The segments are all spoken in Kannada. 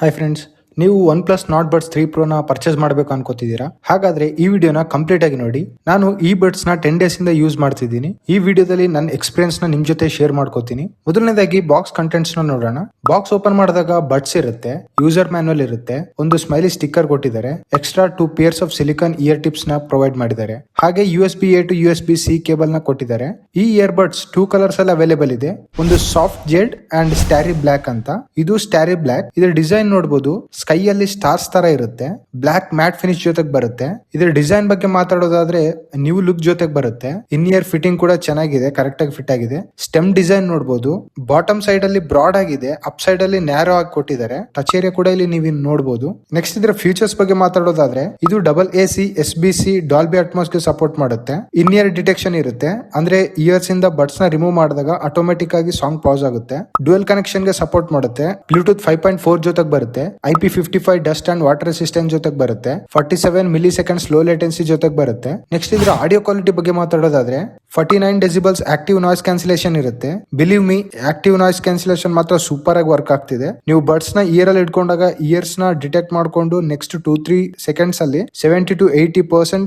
ಹಾಯ್ ಫ್ರೆಂಡ್ಸ್, ನೀವು ಒನ್ ಪ್ಲಸ್ ನಾಟ್ ಬಡ್ಸ್ 3 ಪ್ರೋನ ಪರ್ಚೇಸ್ ಮಾಡಬೇಕು ಅನ್ಕೋತಿದ್ದೀರಾ? ಹಾಗಾದ್ರೆ ಈ ವಿಡಿಯೋನ ಕಂಪ್ಲೀಟ್ ಆಗಿ ನೋಡಿ. ನಾನು ಈ ಬಡ್ಸ್ ನ 10 ಡೇಸ್ ಇಂದ ಯೂಸ್ ಮಾಡ್ತಿದ್ದೀನಿ. ಈ ವಿಡಿಯೋದಲ್ಲಿ ನನ್ನ ಎಕ್ಸ್ಪೀರಿಯನ್ಸ್ ನ ನಿಮ್ ಜೊತೆ ಶೇರ್ ಮಾಡ್ಕೋತೀನಿ. ಮೊದಲನೇದಾಗಿ ಬಾಕ್ಸ್ ಕಂಟೆಂಟ್ಸ್ ನ ನೋಡೋಣ. ಬಾಕ್ಸ್ ಓಪನ್ ಮಾಡಿದಾಗ ಬಡ್ಸ್ ಇರುತ್ತೆ, ಯೂಸರ್ ಮ್ಯಾನುವಲ್ ಇರುತ್ತೆ, ಒಂದು ಸ್ಮೈಲಿ ಸ್ಟಿಕ್ಕರ್ ಕೊಟ್ಟಿದ್ದಾರೆ, extra 2 pairs of silicon year tips ನ ಪ್ರೊವೈಡ್ ಮಾಡಿದ್ದಾರೆ. ಹಾಗೆ USB-A to USB-C ಕೇಬಲ್ ನ ಕೊಟ್ಟಿದ್ದಾರೆ. ಈ ಇಯರ್ ಬಡ್ಸ್ 2 ಕಲರ್ಸ್ ಅಲ್ಲಿ ಅವೈಲೇಬಲ್ ಇದೆ. ಒಂದು ಸಾಫ್ಟ್ ಜೆಡ್ ಅಂಡ್ ಸ್ಟಾರಿ ಬ್ಲಾಕ್ ಅಂತ. ಇದು ಸ್ಟಾರಿ ಬ್ಲಾಕ್. ಇದರ ಡಿಸೈನ್ ನೋಡಬಹುದು, ಸ್ಕೈ ಅಲ್ಲಿ ಸ್ಟಾರ್ಸ್ ತರ ಇರುತ್ತೆ. ಬ್ಲಾಕ್ ಮ್ಯಾಟ್ ಫಿನಿಶ್ ಜೊತೆಗೆ ಬರುತ್ತೆ. ಇದರ ಡಿಸೈನ್ ಬಗ್ಗೆ ಮಾತಾಡೋದಾದ್ರೆ ನ್ಯೂ ಲುಕ್ ಜೊತೆಗೆ ಬರುತ್ತೆ. ಇನ್ ಇಯರ್ ಫಿಟ್ಟಿಂಗ್ ಕೂಡ ಚೆನ್ನಾಗಿದೆ, ಕರೆಕ್ಟ್ ಆಗಿ ಫಿಟ್ ಆಗಿದೆ. ಸ್ಟೆಮ್ ಡಿಸೈನ್ ನೋಡಬಹುದು, ಬಾಟಮ್ ಸೈಡ್ ಅಲ್ಲಿ ಬ್ರಾಡ್ ಆಗಿದೆ, ಅಪ್ ಸೈಡ್ ಅಲ್ಲಿ ನ್ಯಾರೋ ಆಗಿ ಕೊಟ್ಟಿದ್ದಾರೆ. ಟಚ್ ಏರಿಯಾ ಕೂಡ ಇಲ್ಲಿ ನೀವು ನೋಡಬಹುದು. ನೆಕ್ಸ್ಟ್ ಇದರ ಫೀಚರ್ಸ್ ಬಗ್ಗೆ ಮಾತಾಡೋದಾದ್ರೆ ಇದು double AC SBC Dolby Atmos ಗೆ ಸಪೋರ್ಟ್ ಮಾಡುತ್ತೆ. ಇನ್ ಇಯರ್ ಡಿಟೆಕ್ಷನ್ ಇರುತ್ತೆ, ಅಂದ್ರೆ ಇಯರ್ಸ್ ಇಂದ ಬಡ್ಸ್ ನ ರಿಮೂವ್ ಮಾಡಿದಾಗ ಆಟೋಮೆಟಿಕ್ ಆಗಿ ಸಾಂಗ್ ಪಾಸ್ ಆಗುತ್ತೆ. ಡ್ಯುಯಲ್ ಕನೆಕ್ಷನ್ ಗೆ ಸಪೋರ್ಟ್ ಮಾಡುತ್ತೆ. ಬ್ಲೂಟೂತ್ 5.4 ಜೊತೆಗೆ ಬರುತ್ತೆ. IP55 dust and water resistant ಜೊತೆಗೆ ಬರುತ್ತೆ. 47 ಮಿಲಿ ಸೆಕೆಂಡ್ ಸ್ಲೋ ಲೇಟೆನ್ಸಿ ಜೊತೆಗೆ ಬರುತ್ತೆ. ನೆಕ್ಸ್ಟ್ ಇದರ ಆಡಿಯೋ ಕ್ವಾಲಿಟಿ ಬಗ್ಗೆ ಮಾತಾಡೋದಾದ್ರೆ 49 ಡೆಸಿಬಲ್ಸ್ ಆಕ್ಟಿವ್ ನಾಯ್ಸ್ ಕ್ಯಾನ್ಸಲೇಷನ್ ಇರುತ್ತೆ. Believe me, active noise cancellation ಮಾತ್ರ ಸೂಪರ್ ಆಗಿ ವರ್ಕ್ ಆಗ್ತಿದೆ. ನೀವು ಬಡ್ಸ್ ನ ಇಯರ್ ಅಲ್ಲಿ ಇಟ್ಕೊಂಡಾಗ ಇಯರ್ಸ್ ನ ಡಿಟೆಕ್ಟ್ ಮಾಡ್ಕೊಂಡು ನೆಕ್ಸ್ಟ್ 2-3 ಸೆಕೆಂಡ್ಸ್ ಅಲ್ಲಿ 70 to 80%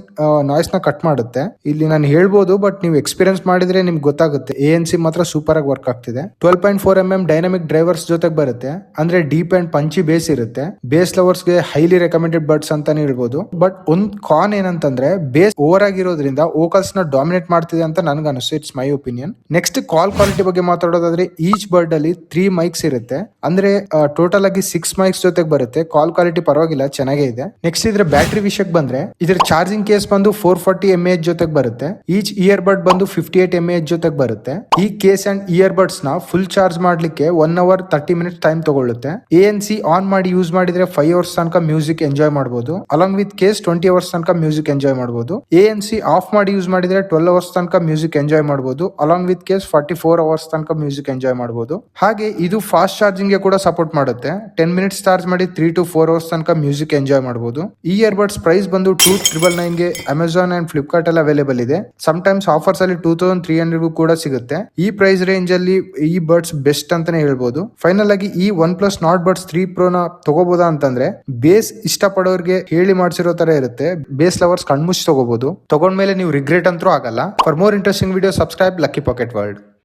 ನಾಯ್ಸ್ ನ ಕಟ್ ಮಾಡುತ್ತೆ. ಇಲ್ಲಿ ನಾನು ಹೇಳ್ಬೋದು, ಬಟ್ ನೀವು ಎಕ್ಸ್ಪೀರಿಯನ್ಸ್ ಮಾಡಿದ್ರೆ ನಿಮ್ಗೆ ಗೊತ್ತಾಗುತ್ತೆ. ANC ಮಾತ್ರ ಸೂಪರ್ ಆಗಿ ವರ್ಕ್ ಆಗ್ತಿದೆ. 12.4 mm ಡೈನಾಮಿಕ್ ಡ್ರೈವರ್ಸ್ ಜೊತೆಗೆ ಬರುತ್ತೆ, ಅಂದ್ರೆ ಡೀಪ್ ಅಂಡ್ ಪಂಚಿ ಬೇಸ್ ಇರುತ್ತೆ. ಬೇಸ್ ಲವರ್ಸ್ ಗೆ ಹೈಲಿ ರೆಕಮೆಂಡೆಡ್ ಬಡ್ಸ್ ಅಂತಾನೆ ಹೇಳ್ಬೋದು. ಬಟ್ ಒಂದ್ ಕಾನ್ ಏನಂತಂದ್ರೆ ಬೇಸ್ ಓವರ್ ಆಗಿರೋದ್ರಿಂದ ವೋಕಲ್ಸ್ ನ ಡಾಮಿನೇಟ್ ಮಾಡ್ತಿದೆ ಅಂತ ನನ್ಗೆ ಅನಿಸ್ತು. It's my opinion. Next call quality ಬಗ್ಗೆ ಮಾತಾಡೋದಾದ್ರೆ ಈಚ್ ಬರ್ಡ್ ಅಲ್ಲಿ 3 ಮೈಕ್ಸ್ ಇರುತ್ತೆ, ಅಂದ್ರೆ ಟೋಟಲ್ ಆಗಿ 6 ಮೈಕ್ಸ್ ಜೊತೆಗೆ ಬರುತ್ತೆ. ಕಾಲ್ ಕ್ವಾಲಿಟಿ ಪರವಾಗಿಲ್ಲ, ಚೆನ್ನಾಗೇ ಇದೆ. ನೆಕ್ಸ್ಟ್ ಇದ್ರ ಬ್ಯಾಟರಿ ವಿಷಯಕ್ಕೆ ಬಂದ್ರೆ ಇದ್ರ ಚಾರ್ಜಿಂಗ್ ಕೇಸ್ ಬಂದು 440 mAh ಜೊತೆಗೆ ಬರುತ್ತೆ. ಈಚ್ ಇಯರ್ ಬಡ್ ಬಂದು 58 mAh ಜೊತೆಗೆ ಬರುತ್ತೆ. ಈ ಕೇಸ್ ಅಂಡ್ ಇಯರ್ ಬಡ್ಸ್ ನ ಫುಲ್ ಚಾರ್ಜ್ ಮಾಡ್ಲಿಕ್ಕೆ 1 hour 30 minutes ಟೈಮ್ ತಗೊಳ್ಳುತ್ತೆ. ANC ಆನ್ ಮಾಡಿ ಯೂಸ್ ಮಾಡಿದ್ರೆ 5 hours ತನಕ ಮ್ಯೂಸಿಕ್ ಎಂಜಾಯ್ ಮಾಡಬಹುದು. ಅಲಾಂಗ್ ವಿತ್ ಕೇಸ್ 20 hours ತನಕ ಮ್ಯೂಸಿಕ್ ಎಂಜಾಯ್ ಮಾಡಬಹುದು. ANC ಆಫ್ ಮಾಡಿ ಯೂಸ್ ಮಾಡಿದ್ರೆ 12 hours ತನಕ ಮ್ಯೂಸಿಕ್ ಎಂಜಾಯ್ ಮಾಡಬಹುದು. ಅಲಾಂಗ್ ವಿತ್ ಕೇಸ್ 44 hours ತನಕ ಮ್ಯೂಸಿಕ್ ಎಂಜಾಯ್ ಮಾಡಬಹುದು. ಹಾಗೆ ಇದು ಫಾಸ್ಟ್ ಚಾರ್ಜಿಂಗ್ ಗೆ ಕೂಡ ಸಪೋರ್ಟ್ ಮಾಡುತ್ತೆ. 10 minutes ಚಾರ್ಜ್ ಮಾಡಿ 3 to 4 hours ತನಕ ಮ್ಯೂಸಿಕ್ ಎಂಜಾಯ್ ಮಾಡಬಹುದು. ಈ ಇಯರ್ ಬಡ್ಸ್ ಪ್ರೈಸ್ ಬಂದು 2999 ಗೆ ಅಮೆಜಾನ್ ಅಂಡ್ ಫ್ಲಿಪ್ಕಾರ್ಟ್ ಅಲ್ಲಿ ಅವೈಲೇಬಲ್ ಇದೆ. ಸಮ್ ಟೈಮ್ಸ್ ಆಫರ್ಸ್ ಅಲ್ಲಿ 2300 ಕೂಡ ಸಿಗುತ್ತೆ. ಈ ಪ್ರೈಸ್ ರೇಂಜ್ ಅಲ್ಲಿ ಈ ಬಡ್ಸ್ ಬೆಸ್ಟ್ ಅಂತಾನೆ ಹೇಳ್ಬೋದು. ಫೈನಲ್ ಆಗಿ ಈ one plus Nord buds 3 pro ನ ತಗೋಬಹುದಾ ಅಂತಂದ್ರೆ ಬೇಸ್ ಇಷ್ಟ ಪಡೋರ್ಗೆ ಹೇಳಿ ಮಾಡ್ಸಿರೋ ತರ ಇರುತ್ತೆ. ಬೇಸ್ ಲವರ್ಸ್ ಕಣ್ಮುಚ್ಚಿ ತಗೋಬಹುದು. ತಗೊಂಡ್ಮೇಲೆ ನೀವು ರಿಗ್ರೆಟ್ ಅಂತೂ ಆಗಲ್ಲ. For more interesting video subscribe Lucky Pocket world.